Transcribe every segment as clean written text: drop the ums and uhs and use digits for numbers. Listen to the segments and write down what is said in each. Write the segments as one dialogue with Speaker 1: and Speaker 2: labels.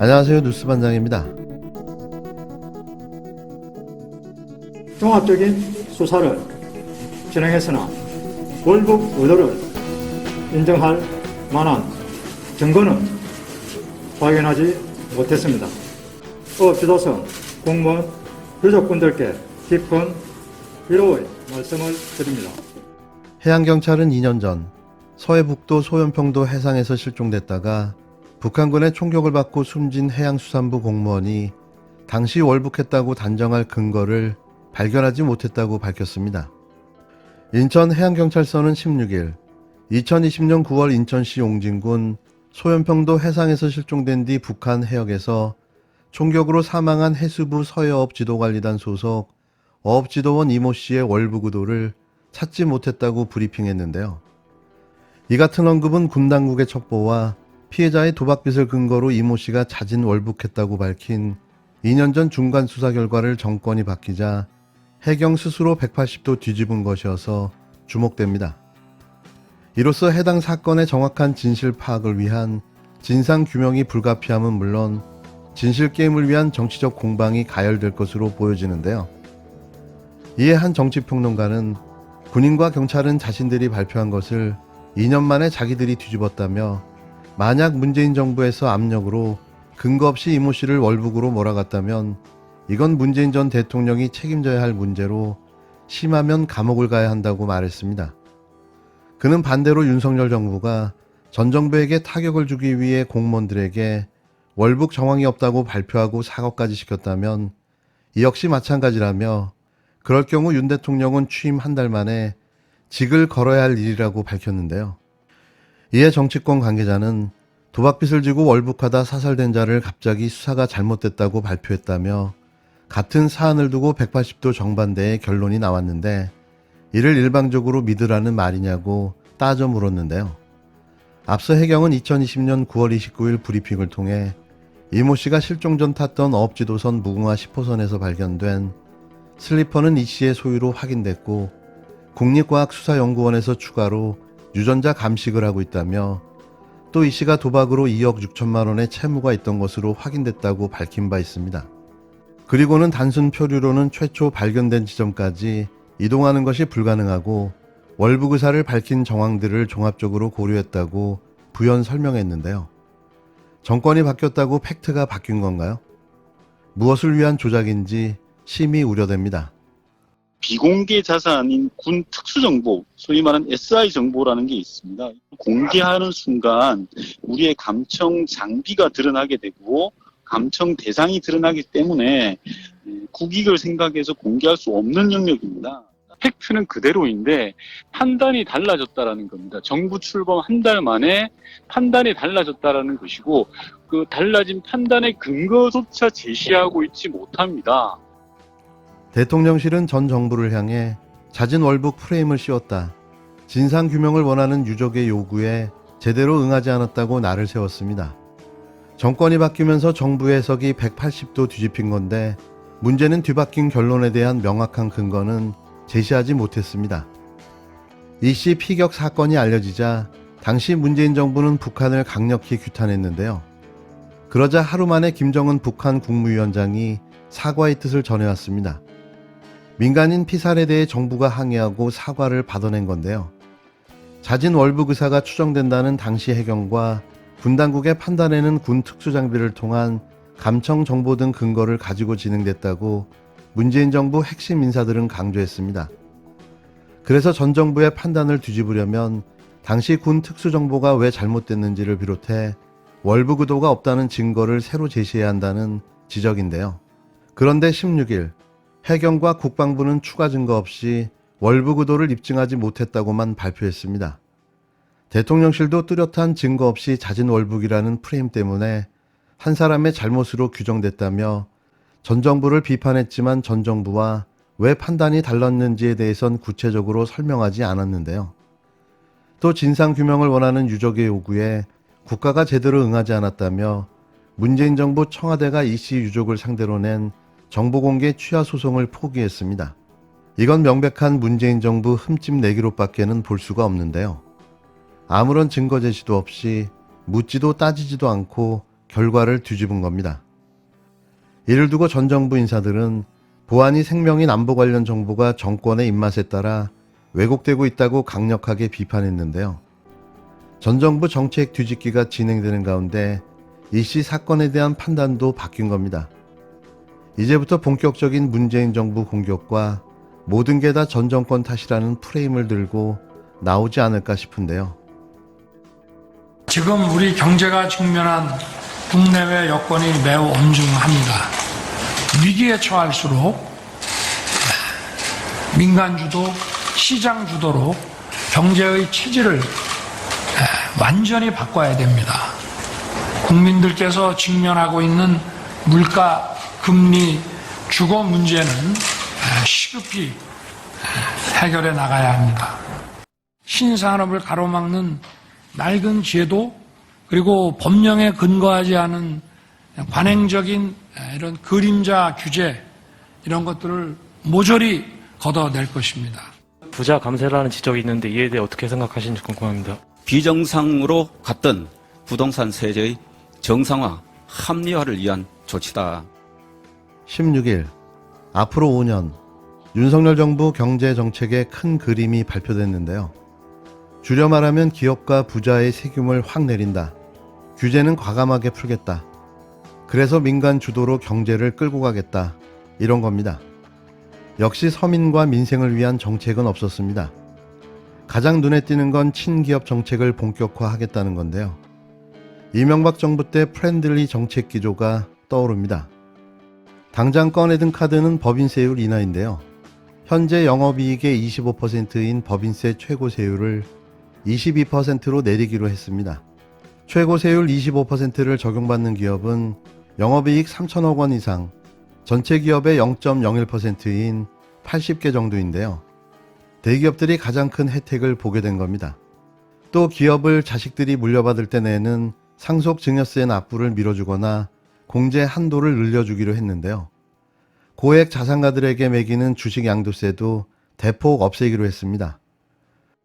Speaker 1: 안녕하세요. 뉴스반장입니다.
Speaker 2: 종합적인 수사를 진행했으나 월북 의도를 인정할 만한 증거는 발견하지 못했습니다. 지도성 공무원 유족분들께 깊은 위로의 말씀을 드립니다.
Speaker 1: 해양경찰은 2년 전 서해북도 소연평도 해상에서 실종됐다가 북한군의 총격을 받고 숨진 해양수산부 공무원이 당시 월북했다고 단정할 근거를 발견하지 못했다고 밝혔습니다. 인천해양경찰서는 16일 2020년 9월 인천시 용진군 소연평도 해상에서 실종된 뒤 북한 해역에서 총격으로 사망한 해수부 서해어업 지도관리단 소속 어업지도원 이모 씨의 월북 의도를 찾지 못했다고 브리핑했는데요. 이 같은 언급은 군 당국의 첩보와 피해자의 도박빚을 근거로 이모 씨가 자진 월북했다고 밝힌 2년 전 중간 수사 결과를 정권이 바뀌자 해경 스스로 180도 뒤집은 것이어서 주목됩니다. 이로써 해당 사건의 정확한 진실 파악을 위한 진상 규명이 불가피함은 물론 진실 게임을 위한 정치적 공방이 가열될 것으로 보여지는데요. 이에 한 정치평론가는 군인과 경찰은 자신들이 발표한 것을 2년 만에 자기들이 뒤집었다며 만약 문재인 정부에서 압력으로 근거 없이 이모 씨를 월북으로 몰아갔다면 이건 문재인 전 대통령이 책임져야 할 문제로 심하면 감옥을 가야 한다고 말했습니다. 그는 반대로 윤석열 정부가 전 정부에게 타격을 주기 위해 공무원들에게 월북 정황이 없다고 발표하고 사과까지 시켰다면 이 역시 마찬가지라며 그럴 경우 윤 대통령은 취임 한 달 만에 직을 걸어야 할 일이라고 밝혔는데요. 이에 정치권 관계자는 도박빚을 지고 월북하다 사살된 자를 갑자기 수사가 잘못됐다고 발표했다며 같은 사안을 두고 180도 정반대의 결론이 나왔는데 이를 일방적으로 믿으라는 말이냐고 따져 물었는데요. 앞서 해경은 2020년 9월 29일 브리핑을 통해 이모 씨가 실종 전 탔던 어업지도선 무궁화 10호선에서 발견된 슬리퍼는 이 씨의 소유로 확인됐고 국립과학수사연구원에서 추가로 유전자 감식을 하고 있다며 또 이 씨가 도박으로 2억 6천만 원의 채무가 있던 것으로 확인됐다고 밝힌 바 있습니다. 그리고는 단순 표류로는 최초 발견된 지점까지 이동하는 것이 불가능하고 월북 의사를 밝힌 정황들을 종합적으로 고려했다고 부연 설명했는데요. 정권이 바뀌었다고 팩트가 바뀐 건가요? 무엇을 위한 조작인지 심히 우려됩니다.
Speaker 3: 비공개 자산인 군 특수정보, 소위 말하는 SI 정보라는 게 있습니다. 공개하는 순간 우리의 감청 장비가 드러나게 되고 감청 대상이 드러나기 때문에 국익을 생각해서 공개할 수 없는 영역입니다. 팩트는 그대로인데 판단이 달라졌다라는 겁니다. 정부 출범 한 달 만에 판단이 달라졌다라는 것이고 그 달라진 판단의 근거조차 제시하고 있지 못합니다.
Speaker 1: 대통령실은 전 정부를 향해 자진 월북 프레임을 씌웠다. 진상규명을 원하는 유족의 요구에 제대로 응하지 않았다고 날을 세웠습니다. 정권이 바뀌면서 정부 해석이 180도 뒤집힌 건데 문제는 뒤바뀐 결론에 대한 명확한 근거는 제시하지 못했습니다. 이 씨 피격 사건이 알려지자 당시 문재인 정부는 북한을 강력히 규탄했는데요. 그러자 하루 만에 김정은 북한 국무위원장이 사과의 뜻을 전해왔습니다. 민간인 피살에 대해 정부가 항의하고 사과를 받아낸 건데요. 자진 월북 의사가 추정된다는 당시 해경과 군 당국의 판단에는 군 특수장비를 통한 감청 정보 등 근거를 가지고 진행됐다고 문재인 정부 핵심 인사들은 강조했습니다. 그래서 전 정부의 판단을 뒤집으려면 당시 군 특수정보가 왜 잘못됐는지를 비롯해 월북 의도가 없다는 증거를 새로 제시해야 한다는 지적인데요. 그런데 16일 해경과 국방부는 추가 증거 없이 월북 의도를 입증하지 못했다고만 발표했습니다. 대통령실도 뚜렷한 증거 없이 자진 월북이라는 프레임 때문에 한 사람의 잘못으로 규정됐다며 전 정부를 비판했지만 전 정부와 왜 판단이 달랐는지에 대해선 구체적으로 설명하지 않았는데요. 또 진상규명을 원하는 유족의 요구에 국가가 제대로 응하지 않았다며 문재인 정부 청와대가 이 씨 유족을 상대로 낸 정보공개 취하 소송을 포기했습니다. 이건 명백한 문재인 정부 흠집 내기로밖에는 볼 수가 없는데요. 아무런 증거 제시도 없이 묻지도 따지지도 않고 결과를 뒤집은 겁니다. 이를 두고 전 정부 인사들은 보안이 생명인 안보 관련 정보가 정권의 입맛에 따라 왜곡되고 있다고 강력하게 비판했는데요. 전 정부 정책 뒤집기가 진행되는 가운데 이씨 사건에 대한 판단도 바뀐 겁니다. 이제부터 본격적인 문재인 정부 공격과 모든 게 다 전 정권 탓이라는 프레임을 들고 나오지 않을까 싶은데요.
Speaker 4: 지금 우리 경제가 직면한 국내외 여건이 매우 엄중합니다. 위기에 처할수록 민간 주도, 시장 주도로 경제의 체질을 완전히 바꿔야 됩니다. 국민들께서 직면하고 있는 물가, 금리, 주거 문제는 시급히 해결해 나가야 합니다. 신산업을 가로막는 낡은 제도, 그리고 법령에 근거하지 않은 관행적인 이런 그림자 규제, 이런 것들을 모조리 걷어낼 것입니다.
Speaker 5: 부자 감세라는 지적이 있는데 이에 대해 어떻게 생각하시는지 궁금합니다.
Speaker 6: 비정상으로 갔던 부동산 세제의 정상화, 합리화를 위한 조치다.
Speaker 1: 16일, 앞으로 5년, 윤석열 정부 경제정책의 큰 그림이 발표됐는데요. 줄여 말하면 기업과 부자의 세금을 확 내린다. 규제는 과감하게 풀겠다. 그래서 민간 주도로 경제를 끌고 가겠다. 이런 겁니다. 역시 서민과 민생을 위한 정책은 없었습니다. 가장 눈에 띄는 건 친기업 정책을 본격화하겠다는 건데요. 이명박 정부 때 프렌들리 정책 기조가 떠오릅니다. 당장 꺼내든 카드는 법인세율 인하인데요. 현재 영업이익의 25%인 법인세 최고세율을 22%로 내리기로 했습니다. 최고세율 25%를 적용받는 기업은 영업이익 3천억 원 이상, 전체 기업의 0.01%인 80개 정도인데요. 대기업들이 가장 큰 혜택을 보게 된 겁니다. 또 기업을 자식들이 물려받을 때 내는 상속 증여세 납부를 밀어주거나 공제 한도를 늘려주기로 했는데요. 고액 자산가들에게 매기는 주식 양도세도 대폭 없애기로 했습니다.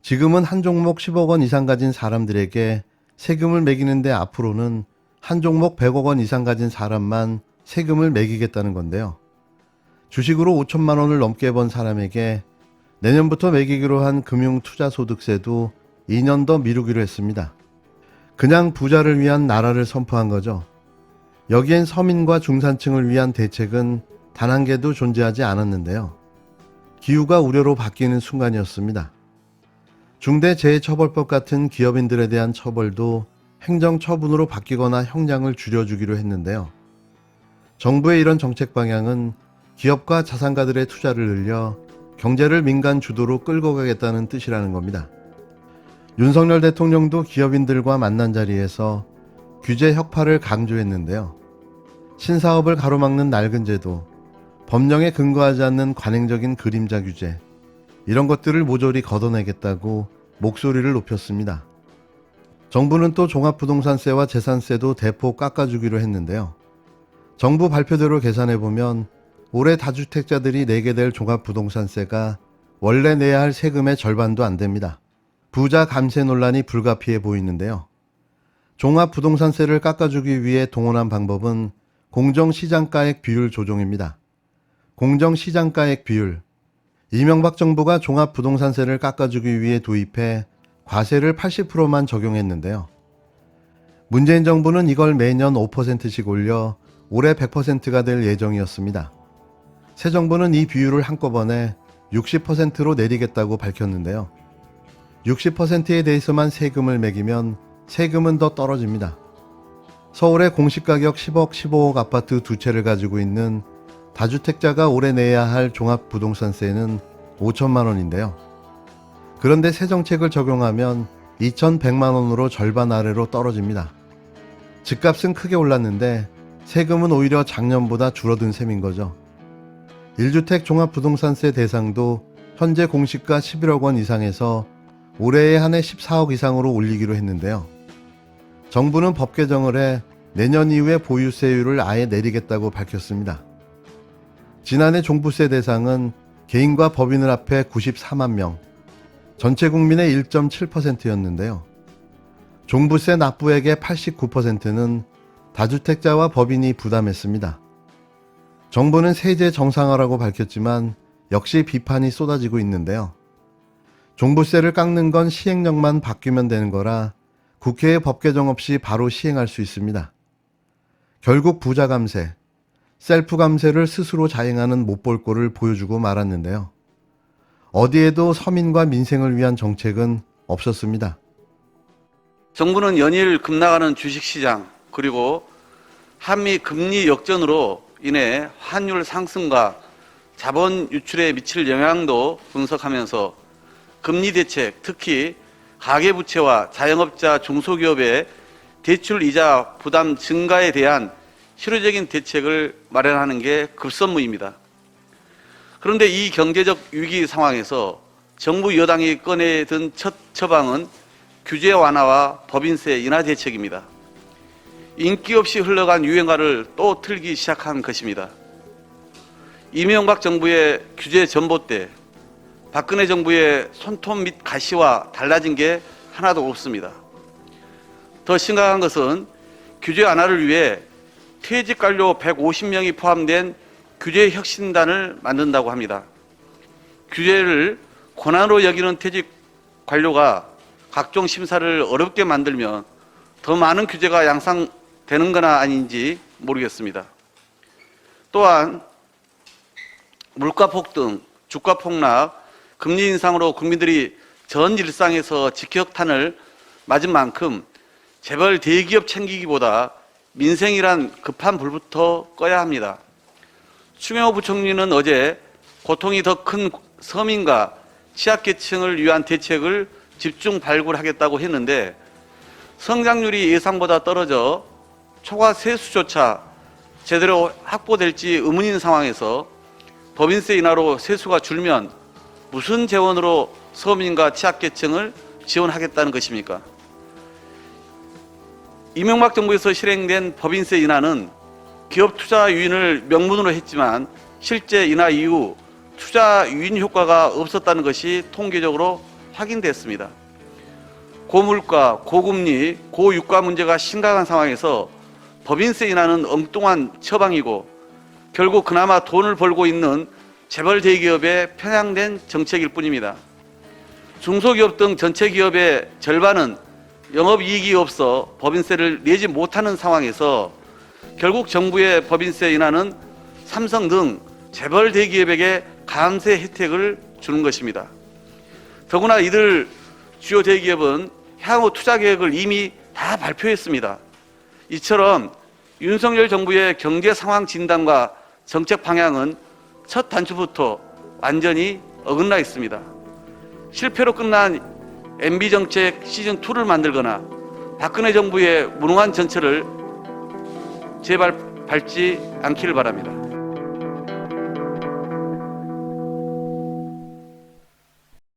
Speaker 1: 지금은 한 종목 10억 원 이상 가진 사람들에게 세금을 매기는데 앞으로는 한 종목 100억 원 이상 가진 사람만 세금을 매기겠다는 건데요. 주식으로 5천만 원을 넘게 번 사람에게 내년부터 매기기로 한 금융투자소득세도 2년 더 미루기로 했습니다. 그냥 부자를 위한 나라를 선포한 거죠. 여기엔 서민과 중산층을 위한 대책은 단 한 개도 존재하지 않았는데요. 기후가 우려로 바뀌는 순간이었습니다. 중대재해처벌법 같은 기업인들에 대한 처벌도 행정처분으로 바뀌거나 형량을 줄여주기로 했는데요. 정부의 이런 정책 방향은 기업과 자산가들의 투자를 늘려 경제를 민간 주도로 끌고 가겠다는 뜻이라는 겁니다. 윤석열 대통령도 기업인들과 만난 자리에서 규제 혁파를 강조했는데요. 신사업을 가로막는 낡은 제도, 법령에 근거하지 않는 관행적인 그림자 규제, 이런 것들을 모조리 걷어내겠다고 목소리를 높였습니다. 정부는 또 종합부동산세와 재산세도 대폭 깎아주기로 했는데요. 정부 발표대로 계산해보면 올해 다주택자들이 내게 될 종합부동산세가 원래 내야 할 세금의 절반도 안 됩니다. 부자 감세 논란이 불가피해 보이는데요. 종합부동산세를 깎아주기 위해 동원한 방법은 공정시장가액 비율 조정입니다. 공정시장가액 비율, 이명박 정부가 종합부동산세를 깎아주기 위해 도입해 과세를 80%만 적용했는데요. 문재인 정부는 이걸 매년 5%씩 올려 올해 100%가 될 예정이었습니다. 새 정부는 이 비율을 한꺼번에 60%로 내리겠다고 밝혔는데요. 60%에 대해서만 세금을 매기면 세금은 더 떨어집니다. 서울의 공시가격 10억, 15억 아파트 두 채를 가지고 있는 다주택자가 올해 내야 할 종합부동산세는 5천만 원인데요. 그런데 새 정책을 적용하면 2,100만 원으로 절반 아래로 떨어집니다. 집값은 크게 올랐는데 세금은 오히려 작년보다 줄어든 셈인 거죠. 1주택 종합부동산세 대상도 현재 공시가 11억 원 이상에서 올해에 한해 14억 이상으로 올리기로 했는데요. 정부는 법 개정을 해 내년 이후에 보유세율을 아예 내리겠다고 밝혔습니다. 지난해 종부세 대상은 개인과 법인을 합해 94만 명, 전체 국민의 1.7%였는데요. 종부세 납부액의 89%는 다주택자와 법인이 부담했습니다. 정부는 세제 정상화라고 밝혔지만 역시 비판이 쏟아지고 있는데요. 종부세를 깎는 건 시행령만 바뀌면 되는 거라 국회의 법 개정 없이 바로 시행할 수 있습니다. 결국 부자 감세, 셀프 감세를 스스로 자행하는 못볼 꼴을 보여주고 말았는데요. 어디에도 서민과 민생을 위한 정책은 없었습니다.
Speaker 7: 정부는 연일 급락하는 주식시장 그리고 한미 금리 역전으로 인해 환율 상승과 자본 유출에 미칠 영향도 분석하면서 금리 대책, 특히 가계부채와 자영업자 중소기업의 대출 이자 부담 증가에 대한 실효적인 대책을 마련하는 게 급선무입니다. 그런데 이 경제적 위기 상황에서 정부 여당이 꺼내든 첫 처방은 규제 완화와 법인세 인하 대책입니다. 인기 없이 흘러간 유행가를 또 틀기 시작한 것입니다. 이명박 정부의 규제 전봇대, 박근혜 정부의 손톱 및 가시와 달라진 게 하나도 없습니다. 더 심각한 것은 규제 완화를 위해 퇴직 관료 150명이 포함된 규제 혁신단을 만든다고 합니다. 규제를 권한으로 여기는 퇴직 관료가 각종 심사를 어렵게 만들면 더 많은 규제가 양상되는 거나 아닌지 모르겠습니다. 또한 물가 폭등, 주가 폭락, 금리 인상으로 국민들이 전 일상에서 직격탄을 맞은 만큼 재벌 대기업 챙기기보다 민생이란 급한 불부터 꺼야 합니다. 추경호 부총리는 어제 고통이 더 큰 서민과 취약계층을 위한 대책을 집중 발굴하겠다고 했는데 성장률이 예상보다 떨어져 초과 세수조차 제대로 확보될지 의문인 상황에서 법인세 인하로 세수가 줄면 무슨 재원으로 서민과 취약계층을 지원하겠다는 것입니까? 이명박 정부에서 실행된 법인세 인하는 기업 투자 유인을 명분으로 했지만 실제 인하 이후 투자 유인 효과가 없었다는 것이 통계적으로 확인됐습니다. 고물가, 고금리, 고유가 문제가 심각한 상황에서 법인세 인하는 엉뚱한 처방이고 결국 그나마 돈을 벌고 있는 재벌 대기업에 편향된 정책일 뿐입니다. 중소기업 등 전체 기업의 절반은 영업이익이 없어 법인세를 내지 못하는 상황에서 결국 정부의 법인세 인하는 삼성 등 재벌 대기업에게 감세 혜택을 주는 것입니다. 더구나 이들 주요 대기업은 향후 투자 계획을 이미 다 발표했습니다. 이처럼 윤석열 정부의 경제 상황 진단과 정책 방향은 첫 단추부터 완전히 어긋나 있습니다. 실패로 끝난 MB 정책 시즌2를 만들거나 박근혜 정부의 무능한 전철을 제발 밟지 않기를 바랍니다.